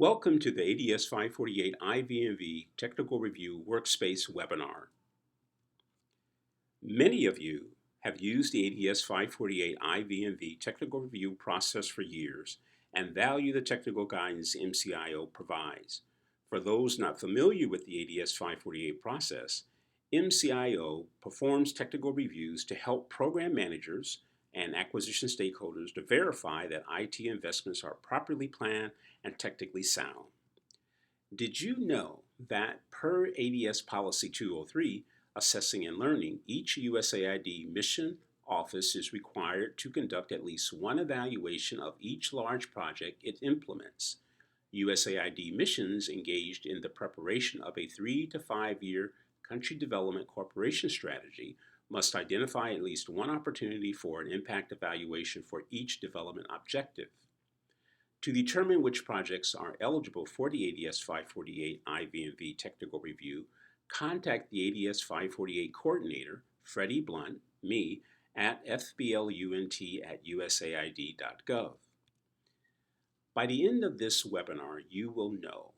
Welcome to the ADS 548 IVMV Technical Review Workspace webinar. Many of you have used the ADS 548 IVMV Technical Review process for years and value the technical guidance MCIO provides. For those not familiar with the ADS 548 process, MCIO performs technical reviews to help program managers and acquisition stakeholders to verify that IT investments are properly planned and technically sound. Did you know that per ADS Policy 203, Assessing and Learning, each USAID mission office is required to conduct at least one evaluation of each large project it implements? USAID missions engaged in the preparation of a 3 to 5 year country development cooperation strategy must identify at least one opportunity for an impact evaluation for each development objective. To determine which projects are eligible for the ADS 548 IVMV technical review, contact the ADS 548 coordinator, Freddie Blunt, me, at fblunt@usaid.gov. By the end of this webinar, you will know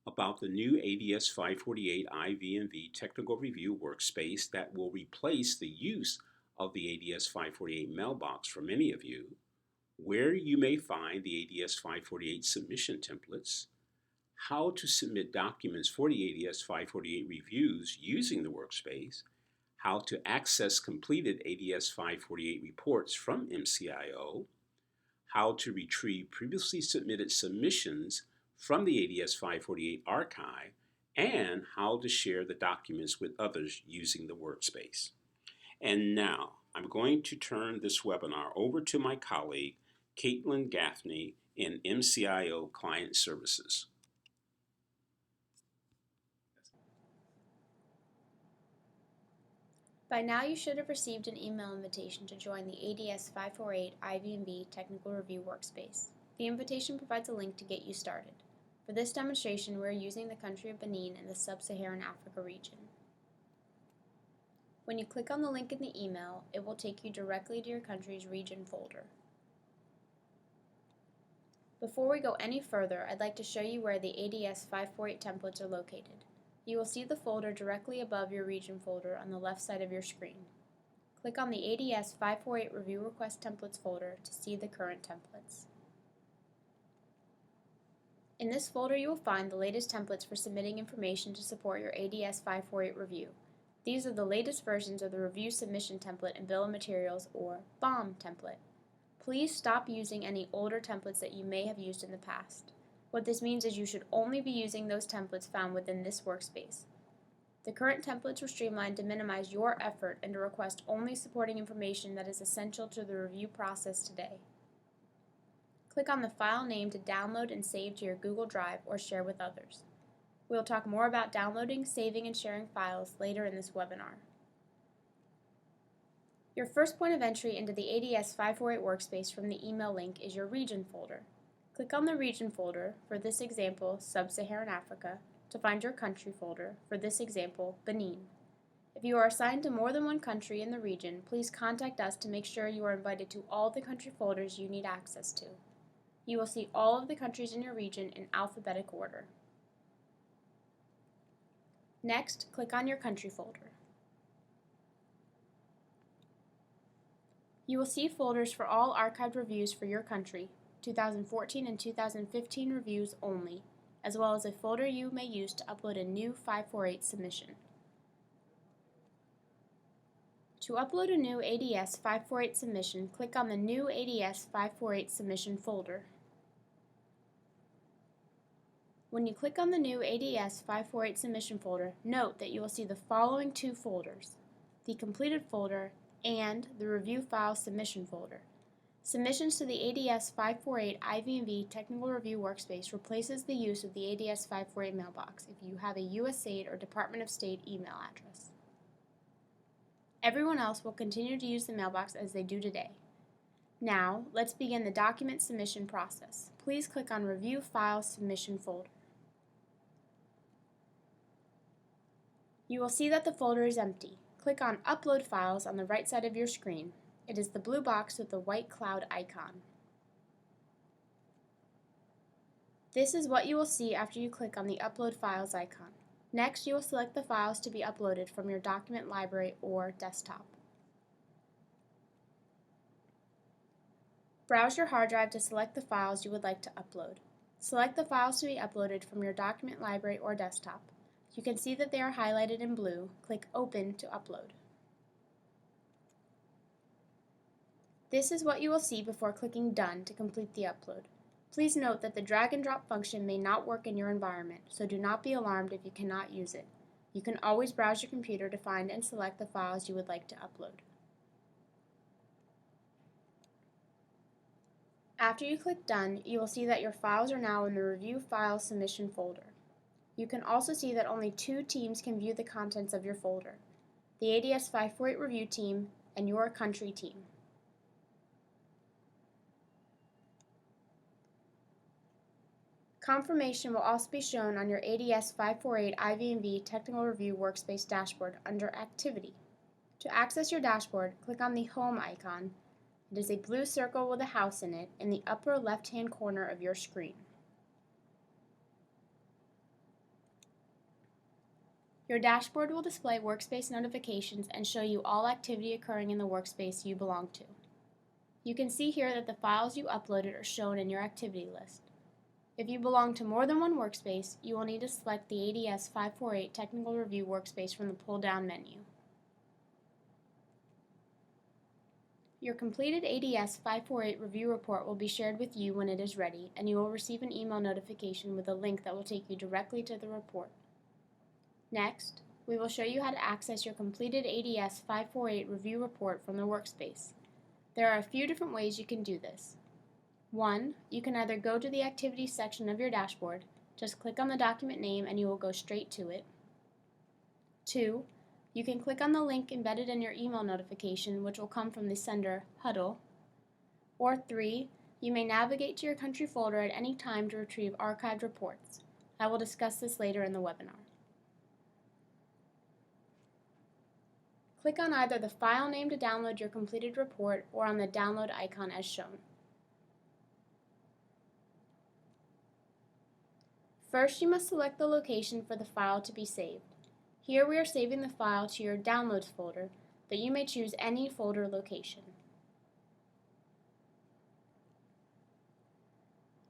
about the new ADS 548 IVMV Technical Review Workspace that will replace the use of the ADS 548 mailbox for many of you, where you may find the ADS 548 submission templates, how to submit documents for the ADS 548 reviews using the workspace, how to access completed ADS 548 reports from MCIO, how to retrieve previously submitted submissions from the ADS 548 archive, and how to share the documents with others using the workspace. And now, I'm going to turn this webinar over to my colleague, Caitlin Gaffney in MCIO Client Services. By now you should have received an email invitation to join the ADS 548 IVMV Technical Review Workspace. The invitation provides a link to get you started. For this demonstration, we're using the country of Benin in the Sub-Saharan Africa region. When you click on the link in the email, it will take you directly to your country's region folder. Before we go any further, I'd like to show you where the ADS 548 templates are located. You will see the folder directly above your region folder on the left side of your screen. Click on the ADS 548 Review Request Templates folder to see the current templates. In this folder you will find the latest templates for submitting information to support your ADS 548 review. These are the latest versions of the Review Submission Template and Bill of Materials, or BOM template. Please stop using any older templates that you may have used in the past. What this means is you should only be using those templates found within this workspace. The current templates were streamlined to minimize your effort and to request only supporting information that is essential to the review process today. Click on the file name to download and save to your Google Drive or share with others. We will talk more about downloading, saving, and sharing files later in this webinar. Your first point of entry into the ADS 548 workspace from the email link is your region folder. Click on the region folder, for this example, Sub-Saharan Africa, to find your country folder, for this example, Benin. If you are assigned to more than one country in the region, please contact us to make sure you are invited to all the country folders you need access to. You will see all of the countries in your region in alphabetic order. Next, click on your country folder. You will see folders for all archived reviews for your country, 2014 and 2015 reviews only, as well as a folder you may use to upload a new 548 submission. To upload a new ADS 548 submission, click on the New ADS 548 Submission folder. When you click on the new ADS 548 submission folder, note that you will see the following two folders, the completed folder and the review file submission folder. Submissions to the ADS 548 IVMV Technical Review Workspace replaces the use of the ADS 548 mailbox if you have a USAID or Department of State email address. Everyone else will continue to use the mailbox as they do today. Now, let's begin the document submission process. Please click on Review File Submission folder. You will see that the folder is empty. Click on Upload Files on the right side of your screen. It is the blue box with the white cloud icon. This is what you will see after you click on the Upload Files icon. Next, you will select the files to be uploaded from your document library or desktop. Browse your hard drive to select the files you would like to upload. Select the files to be uploaded from your document library or desktop. You can see that they are highlighted in blue. Click Open to upload. This is what you will see before clicking Done to complete the upload. Please note that the drag and drop function may not work in your environment, so do not be alarmed if you cannot use it. You can always browse your computer to find and select the files you would like to upload. After you click Done, you will see that your files are now in the Review File Submission folder. You can also see that only 2 teams can view the contents of your folder: the ADS 548 Review Team and your country team. Confirmation will also be shown on your ADS 548 IVNV Technical Review Workspace dashboard under Activity. To access your dashboard, click on the Home icon. It is a blue circle with a house in it in the upper left-hand corner of your screen. Your dashboard will display workspace notifications and show you all activity occurring in the workspace you belong to. You can see here that the files you uploaded are shown in your activity list. If you belong to more than one workspace, you will need to select the ADS 548 Technical Review Workspace from the pull-down menu. Your completed ADS 548 review report will be shared with you when it is ready, and you will receive an email notification with a link that will take you directly to the report. Next, we will show you how to access your completed ADS 548 review report from the workspace. There are a few different ways you can do this. 1. You can either go to the Activities section of your dashboard, just click on the document name and you will go straight to it. 2. You can click on the link embedded in your email notification, which will come from the sender, Huddle. Or 3. You may navigate to your country folder at any time to retrieve archived reports. I will discuss this later in the webinar. Click on either the file name to download your completed report or on the download icon as shown. First, you must select the location for the file to be saved. Here we are saving the file to your Downloads folder, but you may choose any folder location.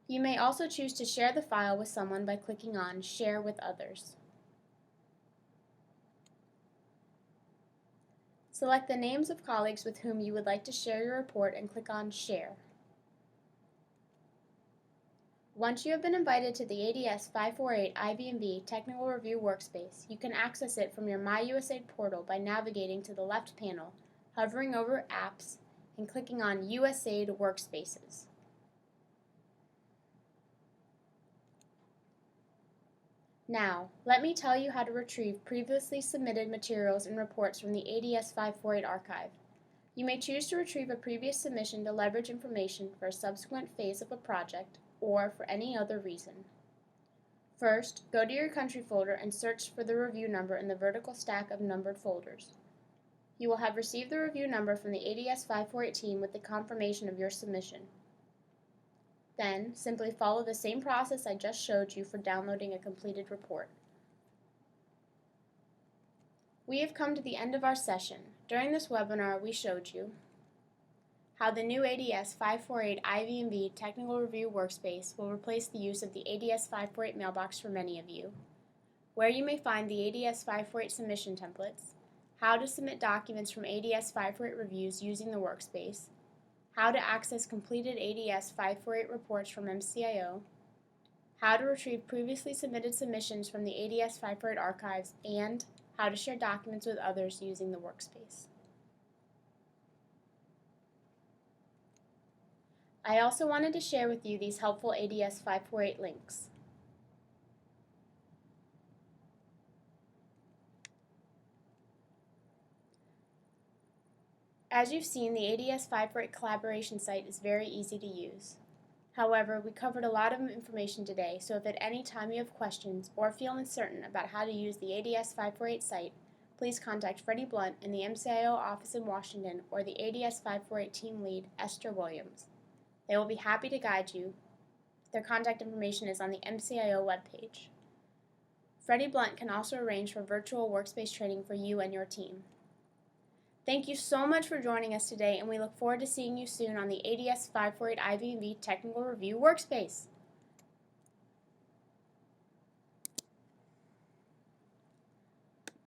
You may also choose to share the file with someone by clicking on Share with Others. Select the names of colleagues with whom you would like to share your report and click on Share. Once you have been invited to the ADS 548 IVNV Technical Review Workspace, you can access it from your MyUSAID portal by navigating to the left panel, hovering over Apps, and clicking on USAID Workspaces. Now, let me tell you how to retrieve previously submitted materials and reports from the ADS 548 archive. You may choose to retrieve a previous submission to leverage information for a subsequent phase of a project, or for any other reason. First, go to your country folder and search for the review number in the vertical stack of numbered folders. You will have received the review number from the ADS 548 team with the confirmation of your submission. Then, simply follow the same process I just showed you for downloading a completed report. We have come to the end of our session. During this webinar, we showed you how the new ADS 548 IVNV Technical Review Workspace will replace the use of the ADS 548 mailbox for many of you, where you may find the ADS 548 submission templates, how to submit documents from ADS 548 reviews using the workspace, how to access completed ADS 548 reports from MCIO, how to retrieve previously submitted submissions from the ADS 548 archives, and how to share documents with others using the workspace. I also wanted to share with you these helpful ADS 548 links. As you've seen, the ADS 548 collaboration site is very easy to use. However, we covered a lot of information today, so if at any time you have questions or feel uncertain about how to use the ADS 548 site, please contact Freddie Blunt in the MCIO office in Washington or the ADS 548 team lead, Esther Williams. They will be happy to guide you. Their contact information is on the MCIO webpage. Freddie Blunt can also arrange for virtual workspace training for you and your team. Thank you so much for joining us today, and we look forward to seeing you soon on the ADS 548 IVV Technical Review Workspace.